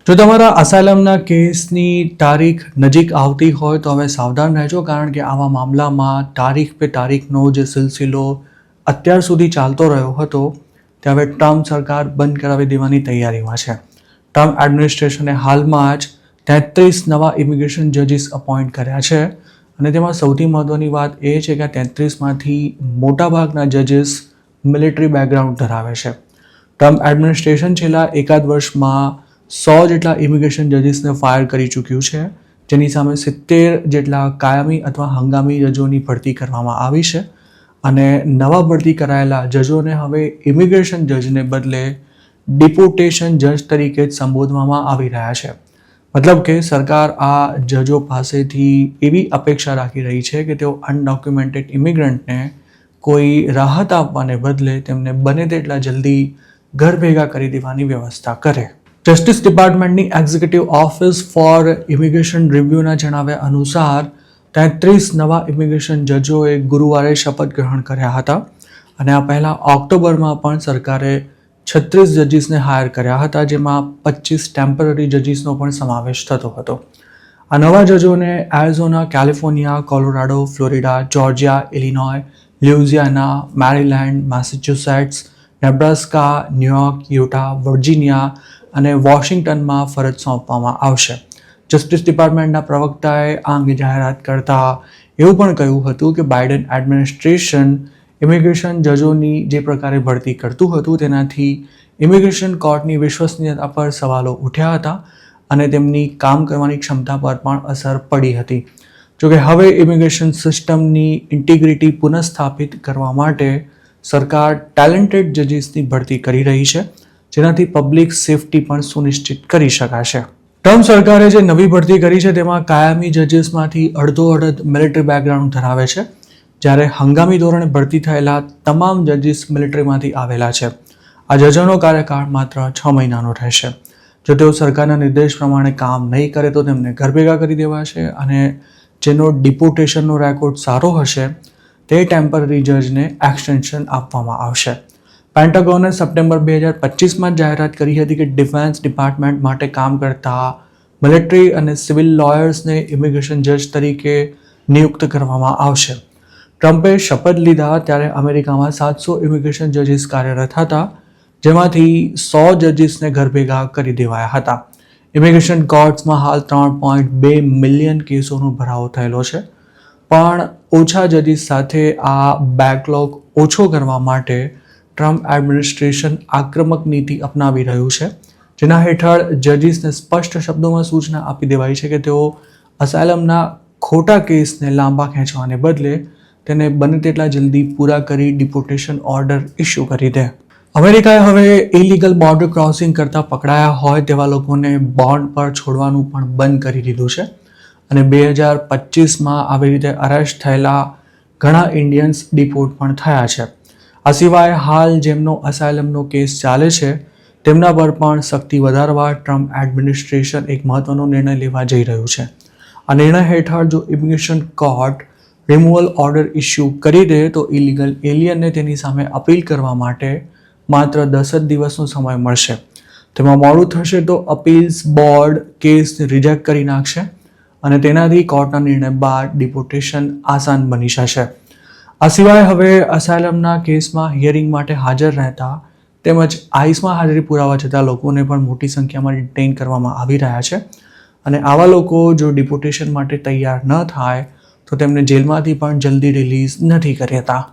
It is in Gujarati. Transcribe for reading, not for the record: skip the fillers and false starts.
જો તમારા અસાયલમના કેસની તારીખ નજીક આવતી હોય તો હવે સાવધાન રહેજો, કારણ કે આવા મામલામાં તારીખ પે તારીખનો જે સિલસિલો અત્યાર સુધી ચાલતો રહ્યો હતો તે હવે ટ્રમ્પ સરકાર બંધ કરાવી દેવાની તૈયારીમાં છે. ટ્રમ્પ એડમિનિસ્ટ્રેશને હાલમાં જ 33 નવા ઇમિગ્રેશન જજીસ અપોઇન્ટ કર્યા છે અને તેમાં સૌથી મહત્ત્વની વાત એ છે કે આ 33માંથી મોટાભાગના જજીસ મિલિટરી બેકગ્રાઉન્ડ ધરાવે છે. ટ્રમ્પ એડમિનિસ્ટ્રેશન છેલ્લા એકાદ વર્ષમાં 100 જેટલા ઇમિગ્રેશન જજીસને ફાયર કરી ચૂક્યું છે, જેની સામે 70 જેટલા કાયમી અથવા હંગામી જજોની ભરતી કરવામાં આવી છે અને નવા ભરતી કરાયેલા જજોને હવે ઇમિગ્રેશન જજને બદલે ડિપોર્ટેશન જજ તરીકે જ સંબોધવામાં આવી રહ્યા છે. મતલબ કે સરકાર આ જજો પાસેથી એવી અપેક્ષા રાખી રહી છે કે તેઓ અનડોક્યુમેન્ટેડ ઇમિગ્રન્ટને કોઈ રાહત આપવાને બદલે તેમને બને તેટલા જલ્દી ઘર ભેગા કરી દેવાની વ્યવસ્થા કરે. જસ્ટિસ ડિપાર્ટમેન્ટની એક્ઝિક્યુટિવ ઓફિસ ફોર ઇમિગ્રેશન રિવ્યૂના જણાવ્યા અનુસાર 33 નવા ઇમિગ્રેશન જજોએ ગુરુવારે શપથ ગ્રહણ કર્યા હતા અને આ પહેલાં ઓક્ટોબરમાં પણ સરકારે 36 જજીસને હાયર કર્યા હતા, જેમાં 25 ટેમ્પરરી જજીસનો પણ સમાવેશ થતો હતો. આ નવા જજોને Arizona, California, Colorado, Florida, Georgia, Illinois, Louisiana, Maryland, Massachusetts, Nebraska, New York, Utah, Virginia અને વોશિંગ્ટનમાં ફરજ સોંપવામાં આવશે. જસ્ટિસ ડિપાર્ટમેન્ટના પ્રવક્તાએ આ અંગે જાહેરાત કરતા એવું પણ કહ્યું હતું કે બાઇડન એડમિનિસ્ટ્રેશન ઇમિગ્રેશન જજોની જે પ્રકારે ભરતી કરતું હતું તેનાથી ઇમિગ્રેશન કોર્ટની વિશ્વસનીયતા પર સવાલો ઉઠ્યા હતા અને તેમની કામ કરવાની ક્ષમતા પર પણ અસર પડી હતી. જોકે હવે ઇમિગ્રેશન સિસ્ટમની ઇન્ટિગ્રિટી પુનઃસ્થાપિત કરવા માટે સરકાર ટેલેન્ટેડ જજીસની ભરતી કરી રહી છે, જેનાથી પબ્લિક સેફટી પણ સુનિશ્ચિત કરી શકાશે. ટ્રમ્પ સરકારે જે નવી ભરતી કરી છે તેમાં કાયમી જજીસમાંથી અડધો-અડધ મિલિટરી બેકગ્રાઉન્ડ ધરાવે છે, જ્યારે હંગામી ધોરણે ભરતી થયેલા તમામ જજીસ મિલિટરીમાંથી આવેલા છે. આ જજોનો કાર્યકાળ માત્ર 6 મહિનાનો રહેશે. જો તેઓ સરકારના નિર્દેશ પ્રમાણે કામ નહીં કરે તો તેમને ઘર ભેગા કરી દેવાશે અને જેનો ડિપોર્ટેશનનો રેકોર્ડ સારો હશે તે ટેમ્પરરી જજને એક્સટેન્શન આપવામાં આવશે. પેન્ટાગોને સપ્ટેમ્બર 2025માં જાહેરાત કરી હતી કે ડિફેન્સ ડિપાર્ટમેન્ટ માટે કામ કરતા મિલિટરી અને સિવિલ લોયર્સને ઇમિગ્રેશન જજ તરીકે નિયુક્ત કરવામાં આવશે. ટ્રમ્પે શપથ લીધા ત્યારે અમેરિકામાં 700 ઇમિગ્રેશન જજીસ કાર્યરત હતા, જેમાંથી 100 જજીસને ઘર ભેગા કરી દેવાયા હતા. ઇમિગ્રેશન કોર્ટ્સમાં હાલ 3.2 મિલિયન કેસોનો ભરાવો થયેલો છે, પણ ઓછા જજીસ સાથે આ બેકલોગ ઓછો કરવા માટે ટ્રમ્પ એડમિનિસ્ટ્રેશન આક્રમક નીતિ અપનાવી રહ્યું છે, જેના હેઠળ જજીસને સ્પષ્ટ શબ્દોમાં સૂચના આપી દેવાઈ છે કે તેઓ અસાયલમના ખોટા કેસને લાંબા ખેંચવાને બદલે તેને બને તેટલા જલ્દી પૂરા કરી ડિપોર્ટેશન ઓર્ડર ઇસ્યુ કરી દે. અમેરિકાએ હવે ઇલીગલ બોર્ડર ક્રોસિંગ કરતા પકડાયા હોય તેવા લોકોને બોન્ડ પર છોડવાનું પણ બંધ કરી દીધું છે અને 2025માં આવી રીતે અરેસ્ટ થયેલા ઘણા ઇન્ડિયન્સ ડિપોર્ટ પણ થયા છે. આ સિવાય હાલ જેમનો અસાયલમનો કેસ ચાલે છે તેમના પર પણ સખ્તી વધારવા ટ્રમ્પ એડમિનિસ્ટ્રેશન એક મહત્વનો નિર્ણય લેવા જઈ રહ્યું છે. આ નિર્ણય હેઠળ જો immigration court removal order issue કરી દે તો ઇલીગલ એલિયનને તેની સામે અપીલ કરવા માટે માત્ર 10 જ દિવસનો સમય મળશે. તેમાં મોડું થશે તો અપીલ્સ બોર્ડ કેસ રિજેક્ટ કરી નાખશે અને તેનાથી કોર્ટના નિર્ણય બાદ ડિપોર્ટેશન આસાન બની જશે. આ સિવાય હવે અસાયલમના કેસમાં હિયરિંગ માટે હાજર રહેતા તેમજ આઈસમાં હાજરી પુરાવા જતા લોકોને પણ મોટી સંખ્યામાં ડિટેઇન કરવામાં આવી રહ્યા છે અને આવા લોકો જો ડિપોર્ટેશન માટે તૈયાર ન થાય તો તેમને જેલમાંથી પણ જલ્દી રિલીઝ નથી કરાતા.